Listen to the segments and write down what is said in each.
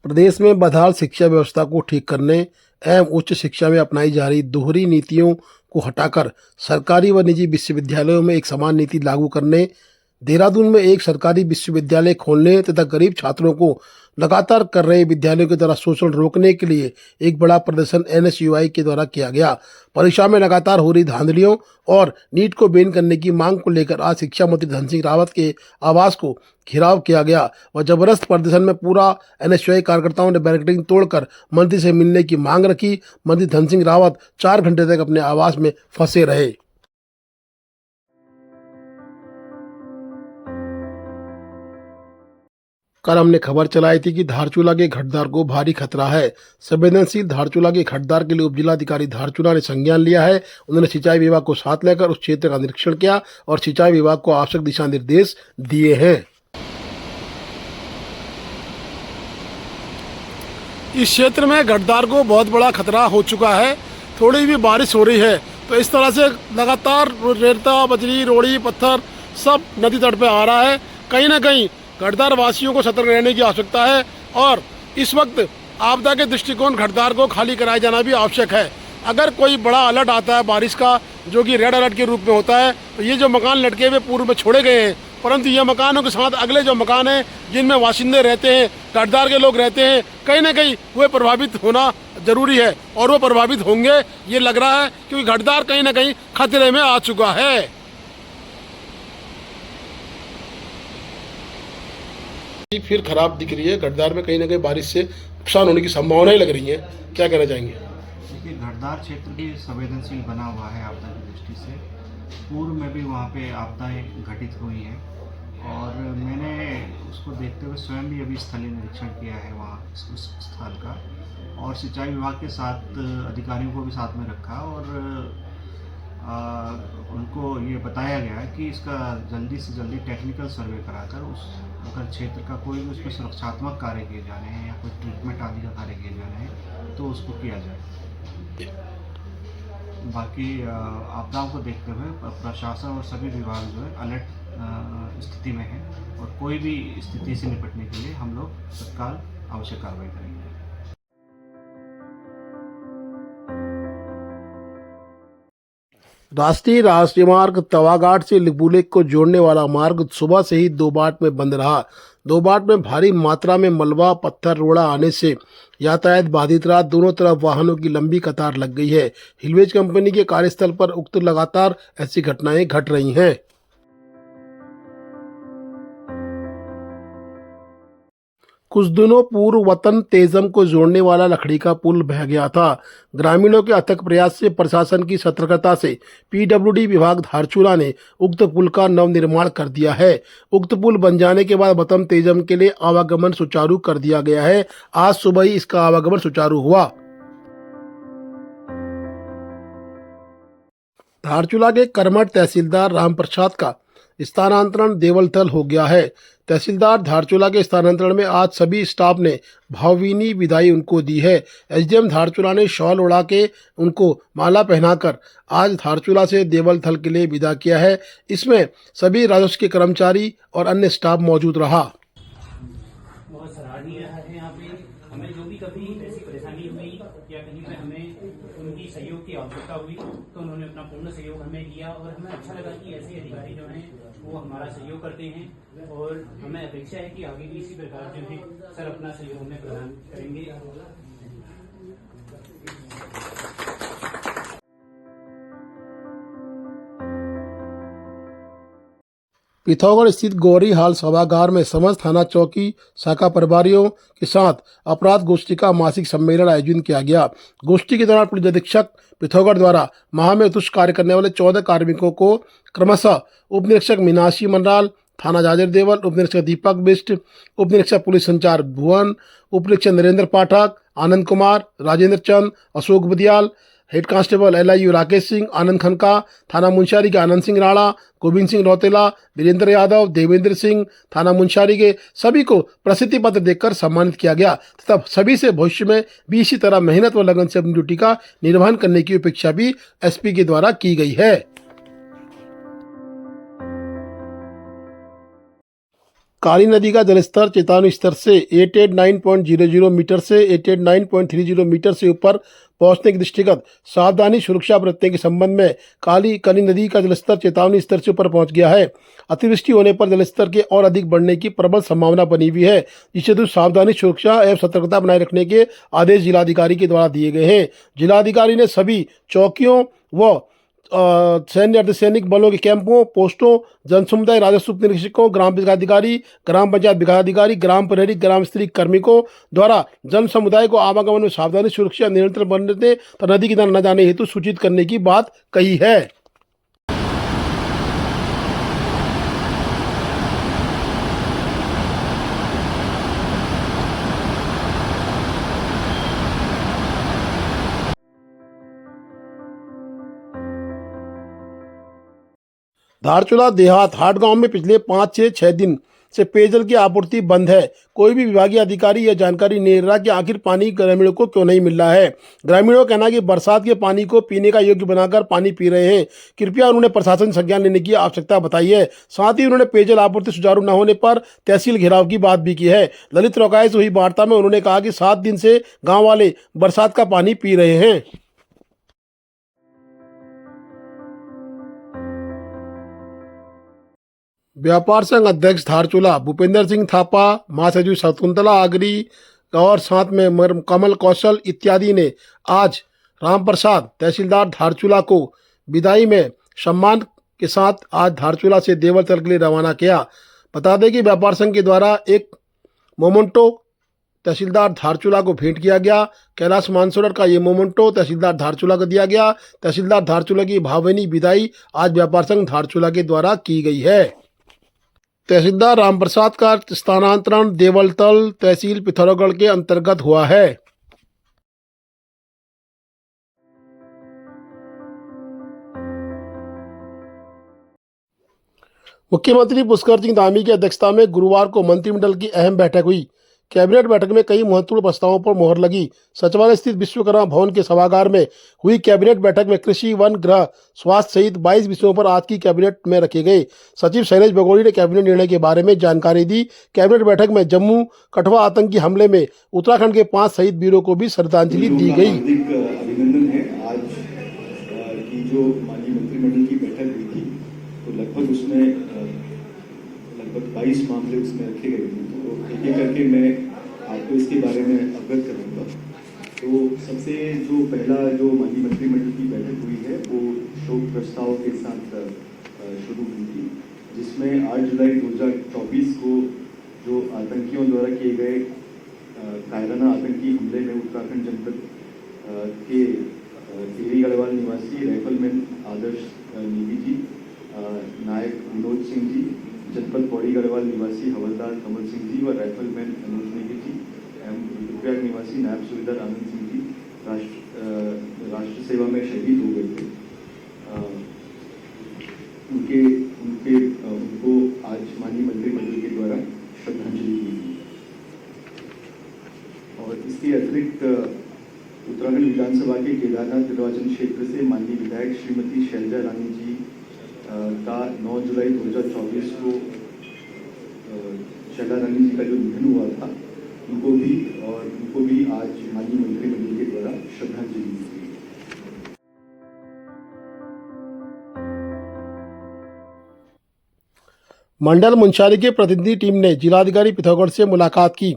प्रदेश में बदहाल शिक्षा व्यवस्था को ठीक करने एवं उच्च शिक्षा में अपनाई जा रही दोहरी नीतियों को हटाकर सरकारी व निजी विश्वविद्यालयों में एक समान नीति लागू करने, देहरादून में एक सरकारी विश्वविद्यालय खोलने तथा गरीब छात्रों को लगातार कर रहे विद्यालयों के द्वारा शोषण रोकने के लिए एक बड़ा प्रदर्शन एनएसयूआई के द्वारा किया गया। परीक्षा में लगातार हो रही धांधलियों और नीट को बैन करने की मांग को लेकर आज शिक्षा मंत्री धन सिंह रावत के आवास को घेराव किया गया व जबरदस्त प्रदर्शन में पूरा एनएसयूआई कार्यकर्ताओं ने बैरिकेडिंग तोड़कर मंत्री से मिलने की मांग रखी। मंत्री धन सिंह रावत 4 घंटे तक अपने आवास में फंसे रहे। कल हमने खबर चलाई थी कि धारचूला के घटदार को भारी खतरा है। संवेदनशील धारचूला के घटदार के लिए उपजिलाधिकारी धारचूला ने संज्ञान लिया है। उन्होंने सिंचाई विभाग को साथ लेकर उस क्षेत्र का निरीक्षण किया और सिंचाई विभाग को आवश्यक दिशा निर्देश दिए हैं। इस क्षेत्र में घटदार को बहुत बड़ा खतरा हो चुका है। थोड़ी भी बारिश हो रही है तो इस तरह से लगातार रेता, बजरी, रोड़ी, पत्थर सब नदी तट पे आ रहा है। कहीं ना कहीं घटदार वासियों को सतर्क रहने की आवश्यकता है और इस वक्त आपदा के दृष्टिकोण घटदार को खाली कराया जाना भी आवश्यक है। अगर कोई बड़ा अलर्ट आता है बारिश का, जो कि रेड अलर्ट के रूप में होता है, तो ये जो मकान लटके हुए पूर्व में छोड़े गए हैं, परंतु ये मकानों के साथ अगले जो मकान हैं जिनमें वासिंदे रहते हैं, घटदार के लोग रहते हैं, कहीं ना कहीं वे प्रभावित होना जरूरी है और वो प्रभावित होंगे ये लग रहा है, क्योंकि घटदार कहीं ना कहीं खतरे में आ चुका है। फिर खराब दिख रही है। घटदार में कहीं ना कहीं बारिश से नुकसान होने की संभावनाएं लग रही हैं। क्या कहना चाहेंगे? देखिए, घटदार क्षेत्र भी संवेदनशील बना हुआ है आपदा की दृष्टि से। पूर्व में भी वहाँ पे आपदाएं घटित हुई हैं और मैंने उसको देखते हुए स्वयं भी अभी स्थलीय निरीक्षण किया है वहाँ उस स्थल का, और सिंचाई विभाग के साथ अधिकारियों को भी साथ में रखा और उनको ये बताया गया कि इसका जल्दी से जल्दी टेक्निकल सर्वे कराकर उस अगर क्षेत्र का कोई भी उसमें सुरक्षात्मक कार्य किए जाने हैं या कोई ट्रीटमेंट आदि का कार्य किए जाने हैं तो उसको किया जाए। बाकी आपदाओं को देखते हुए प्रशासन और सभी विभाग जो है अलर्ट स्थिति में है और कोई भी स्थिति से निपटने के लिए हम लोग तत्काल आवश्यक कार्रवाई करेंगे। राष्ट्रीय राजमार्ग तवाघाट से लिपुलेख को जोड़ने वाला मार्ग सुबह से ही दो बाट में बंद रहा। दो बाट में भारी मात्रा में मलबा, पत्थर, रोड़ा आने से यातायात बाधित रहा। दोनों तरफ वाहनों की लंबी कतार लग गई है। हिलवेज कंपनी के कार्यस्थल पर उक्त लगातार ऐसी घटनाएं घट रही हैं। कुछ दिनों पूर्व वतन तेजम को जोड़ने वाला लकड़ी का पुल बह गया था। ग्रामीणों के अथक प्रयास से प्रशासन की सतर्कता से पीडब्ल्यूडी विभाग धारचूला ने उक्त पुल का नवनिर्माण कर दिया है। उक्त पुल बन जाने के बाद वतन तेजम के लिए आवागमन सुचारू कर दिया गया है। आज सुबह ही इसका आवागमन सुचारू हुआ। धारचूला के कर्मठ तहसीलदार रामप्रसाद का स्थानांतरण देवलथल हो गया है। तहसीलदार धारचूला के स्थानांतरण में आज सभी स्टाफ ने भावभीनी विदाई उनको दी है। एसडीएम धारचूला ने शॉल उड़ा के उनको माला पहनाकर आज धारचूला से देवलथल के लिए विदा किया है। इसमें सभी राजस्व के कर्मचारी और अन्य स्टाफ मौजूद रहा। बहुत सराहनीय है। यहाँ पे हमें जो भी कभी ऐसी परेशानी हुई या कहीं पे हमें उनकी सहयोग की आवश्यकता हुई तो उन्होंने अपना पूर्ण सहयोग हमें दिया और हमें अच्छा लगा कि ऐसे अधिकारी जो हैं वो हमारा सहयोग करते हैं और हमें अपेक्षा है कि आगे भी इसी प्रकार जो है सर अपना सहयोग हमें प्रदान करेंगे। पिथौरागढ़ स्थित गौरी हाल सभागार में समस्त थाना चौकी शाखा प्रभारियों के साथ अपराध गोष्ठी का मासिक सम्मेलन आयोजित किया गया। गोष्ठी के दौरान पुलिस अधीक्षक पिथौरागढ़ द्वारा माह में उत्कृष्ट कार्य करने वाले 14 कार्मिकों को क्रमशः उप निरीक्षक मीनाक्षी मंडराल, थाना जाजिर देवल, उप निरीक्षक दीपक बिष्ट, उप निरीक्षक पुलिस संचार भुवन, उप निरीक्षक Narendra Pathak, Anand Kumar, Rajendra Chand, Ashok Badiyal, head constable LIU Rakesh Singh, Anand Khanka, थाना मुंशारी के आनंद सिंह राणा, गोविंद सिंह रौतेला, वीरेंद्र यादव, देवेंद्र सिंह, थाना मुंशारी के सभी को प्रसिद्धि पत्र देकर सम्मानित किया गया तथा सभी से भविष्य में भी इसी तरह मेहनत व लगन से अपनी ड्यूटी का निर्वहन करने की अपेक्षा भी एसपी के द्वारा की गई है। काली नदी का जलस्तर चेतावनी स्तर से 889.00 मीटर से 889.30 मीटर से ऊपर पहुंचने के दृष्टिगत सावधानी सुरक्षा बरतने के संबंध में काली नदी का जलस्तर चेतावनी स्तर से ऊपर पहुंच गया है। अतिवृष्टि होने पर जलस्तर के और अधिक बढ़ने की प्रबल संभावना बनी हुई है, जिससे तो सावधानी सुरक्षा एवं सतर्कता बनाए रखने के आदेश जिलाधिकारी के द्वारा दिए गए हैं। जिलाधिकारी ने सभी चौकियों व सैन्य अर्धसैनिक बलों के कैंपों, पोस्टों, जन समुदाय राजस्व उप निरीक्षकों, ग्राम विकास अधिकारी, ग्राम पंचायत विकास अधिकारी, ग्राम प्रहरी, ग्राम स्त्री कार्मिकों द्वारा जन समुदाय को आवागमन में सावधानी सुरक्षा नियंत्रण बनने तथा नदी किनारे न जाने हेतु सूचित करने की बात कही है। धारचूला देहात हाट गांव में पिछले 5 से 6 दिन से पेयजल की आपूर्ति बंद है। कोई भी विभागीय अधिकारी यह जानकारी नहीं दे रहा कि आखिर पानी ग्रामीणों को क्यों नहीं मिल रहा है। ग्रामीणों का कहना है कि बरसात के पानी को पीने का योग्य बनाकर पानी पी रहे हैं। कृपया उन्होंने प्रशासन संज्ञान लेने की आवश्यकता बताई है। साथ ही उन्होंने पेयजल आपूर्ति सुचारू न होने पर तहसील घेराव की बात भी की है। ललित रौकाये से हुई वार्ता में उन्होंने कहा कि 7 दिन से गाँव वाले बरसात का पानी पी रहे हैं। व्यापार संघ अध्यक्ष धारचूला भूपेंद्र सिंह थापा, महासचिव शकुंतला आगरी और साथ में कमल कौशल इत्यादि ने आज रामप्रसाद तहसीलदार धारचूला को विदाई में सम्मान के साथ आज धारचूला से देवलतल के लिए रवाना किया। बता दें कि व्यापार संघ के द्वारा एक मोमेंटो तहसीलदार धारचूला को भेंट किया गया। कैलाश मानसरोवर का ये मोमेंटो तहसीलदार धारचूला को दिया गया। तहसीलदार धारचूला की भावनीय विदाई आज व्यापार संघ धारचूला के द्वारा की गई है। तहसीलदार रामप्रसाद का स्थानांतरण देवलतल तहसील पिथौरागढ़ के अंतर्गत हुआ है। मुख्यमंत्री पुष्कर सिंह धामी की अध्यक्षता में गुरुवार को मंत्रिमंडल की अहम बैठक हुई। कैबिनेट बैठक में कई महत्वपूर्ण प्रस्तावों पर मोहर लगी। सचिवालय स्थित विश्वकर्मा भवन के सभागार में हुई कैबिनेट बैठक में कृषि, वन, गृह, स्वास्थ्य सहित 22 विषयों पर आज की कैबिनेट में रखे गए। सचिव शैलेश बगोड़ी ने कैबिनेट निर्णय के बारे में जानकारी दी। कैबिनेट बैठक में जम्मू कठुआ आतंकी हमले में उत्तराखंड के 5 शहीद वीरों को भी श्रद्धांजलि दी गई। अभिनंदन है। आज की जो माननीय मंत्रिमंडल की बैठक हुई थी तो लगभग उसमें लगभग 22 मामले उसमें रखे गए थे। तो एक एक करके मैं आपको इसके बारे में अवगत करूंगा। तो सबसे जो पहला जो माननीय मंत्रिमंडल की बैठक हुई है वो शोक प्रस्ताव के साथ शुरू हुई थी, जिसमें 8 जुलाई 2024 को जो आतंकियों द्वारा किए गए कायराना आतंकी हमले में उत्तराखंड जनपद के टिहरी गढ़वाल निवासी राइफलमैन आदर्श नेगी जी, नायक विनोद सिंह जी, जनपद पौड़ी गढ़वाल निवासी हवलदार कमल सिंह जी व राइफलमैन अनुज नेगी जी एवं रुद्रप्रयाग निवासी नायब सूबेदार आनंद सिंह जी राष्ट्र सेवा में शहीद हो गए थे। उनको आज माननीय मंत्रिमंडल के द्वारा श्रद्धांजलि दी गई। और इसके अतिरिक्त उत्तराखंड विधानसभा के केदारनाथ निर्वाचन क्षेत्र से माननीय विधायक श्रीमती शैलजा रानी जी का 9 जुलाई 2024 को शैलजा रानी जी का जो निधन हुआ था उनको भी आज माननीय मंत्रिमंडल के द्वारा श्रद्धांजलि दी गई। मंडल मुंशियारी के प्रतिनिधि टीम ने जिलाधिकारी पिथौरागढ़ से मुलाकात की।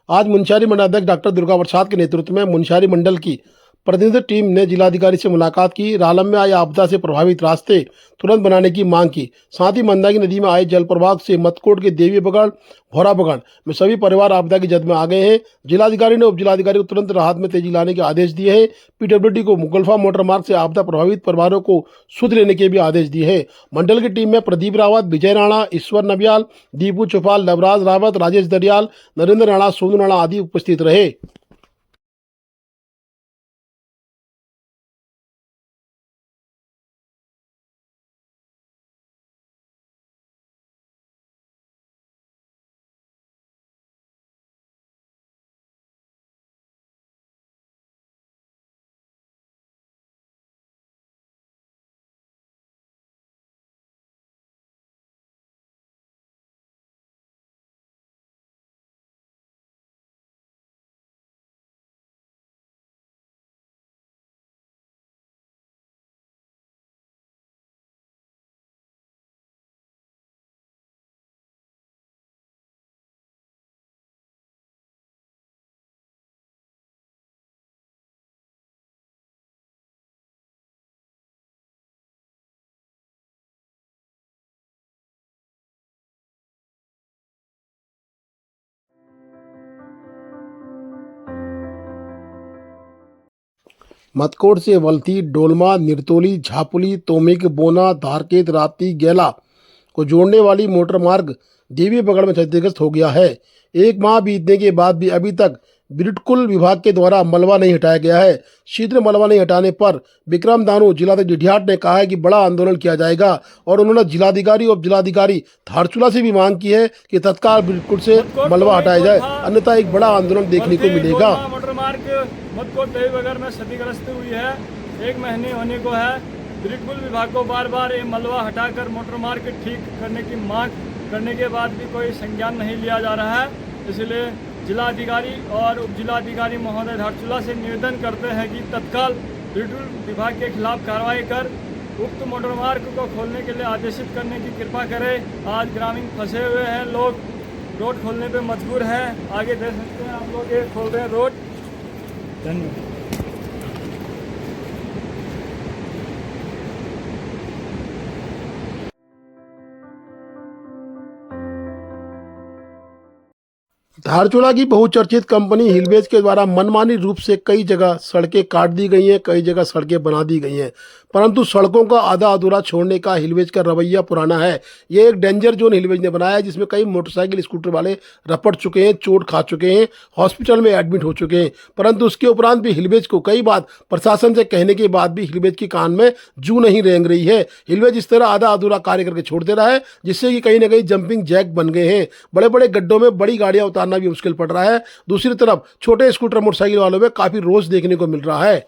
आज मुंशियारी मंडलाध्यक्ष डॉक्टर दुर्गा प्रसाद के नेतृत्व में मुंशियारी मंडल की प्रतिनिधि टीम ने जिलाधिकारी से मुलाकात की। रालम में आई आपदा से प्रभावित रास्ते तुरंत बनाने की मांग की। साथ ही मंदाकिनी नदी में आए जल प्रवाह से मतकोट के देवी बगड़, भौरा बगड़ में सभी परिवार आपदा की जद में आ गए हैं। जिलाधिकारी ने उप जिलाधिकारी को तुरंत राहत में तेजी लाने के आदेश दिए हैं। पीडब्ल्यूडी को मुगलफा मोटर मार्ग से आपदा प्रभावित परिवारों को सुध लेने के भी आदेश दिए हैं। मंडल की टीम में प्रदीप रावत, विजय राणा, ईश्वर नबियाल, दीपू चौपाल, लवराज रावत, राजेश दरियाल, नरेंद्र राणा, सोनू राणा आदि उपस्थित रहे। मतकोट से वलथी, डोलमा, निरतोली, झापुली, तोमिक, बोना, धारकेत, राती, गैला को जोड़ने वाली मोटर मार्ग देवी बगड़ में क्षतिग्रस्त हो गया है। एक माह बीतने के बाद भी अभी तक बिरटकुल विभाग के द्वारा मलबा नहीं हटाया गया है। शीघ्र मलबा नहीं हटाने पर विक्रम दानू जिलाधिकारी डिढियाट ने कहा है कि बड़ा आंदोलन किया जाएगा और उन्होंने जिलाधिकारी और जिलाधिकारी धारचूला से भी मांग की है कि तत्काल बिरटकुल से मलबा हटाया जाए, अन्यथा एक बड़ा आंदोलन देखने को मिलेगा। मोटर मार्ग मतकोट देवीनगर में क्षतिग्रस्त हुई है, 1 महीने होने को है। बिरटकुल विभाग को बार बार ये मलबा हटाकर मोटर मार्ग ठीक करने की मांग करने के बाद भी कोई संज्ञान नहीं लिया जा रहा है। इसलिए जिलाधिकारी और उप जिलाधिकारी महोदय धारचूला से निवेदन करते हैं कि तत्काल बिरटकुल विभाग के खिलाफ कार्रवाई कर उक्त मोटर मार्ग को खोलने के लिए आदेशित करने की कृपा करें। आज ग्रामीण फंसे हुए हैं, लोग रोड खोलने पे मजबूर हैं। आगे देख सकते हैं आप लोग, ये खोल रहे हैं रोड। धन्यवाद। धारचूला की बहुचर्चित कंपनी हिलवेज के द्वारा मनमानी रूप से कई जगह सड़कें काट दी गई हैं, कई जगह सड़कें बना दी गई हैं, परंतु सड़कों का आधा अधूरा छोड़ने का हिलवेज का रवैया पुराना है। ये एक डेंजर जोन हिलवेज ने बनाया है जिसमें कई मोटरसाइकिल स्कूटर वाले रपट चुके हैं, चोट खा चुके हैं, हॉस्पिटल में एडमिट हो चुके हैं, परंतु उसके उपरांत भी हिलवेज को कई बार प्रशासन से कहने के बाद भी हिलवेज की कान में जू नहीं रेंग रही है। हिलवेज इस तरह आधा अधूरा कार्य करके छोड़ दे रहा है जिससे कि कहीं ना कहीं जंपिंग जैक बन गए हैं। बड़े बड़े गड्ढों में बड़ी गाड़ियां उतारना भी मुश्किल पड़ रहा है। दूसरी तरफ छोटे स्कूटर मोटरसाइकिल वालों में काफी रोष देखने को मिल रहा है।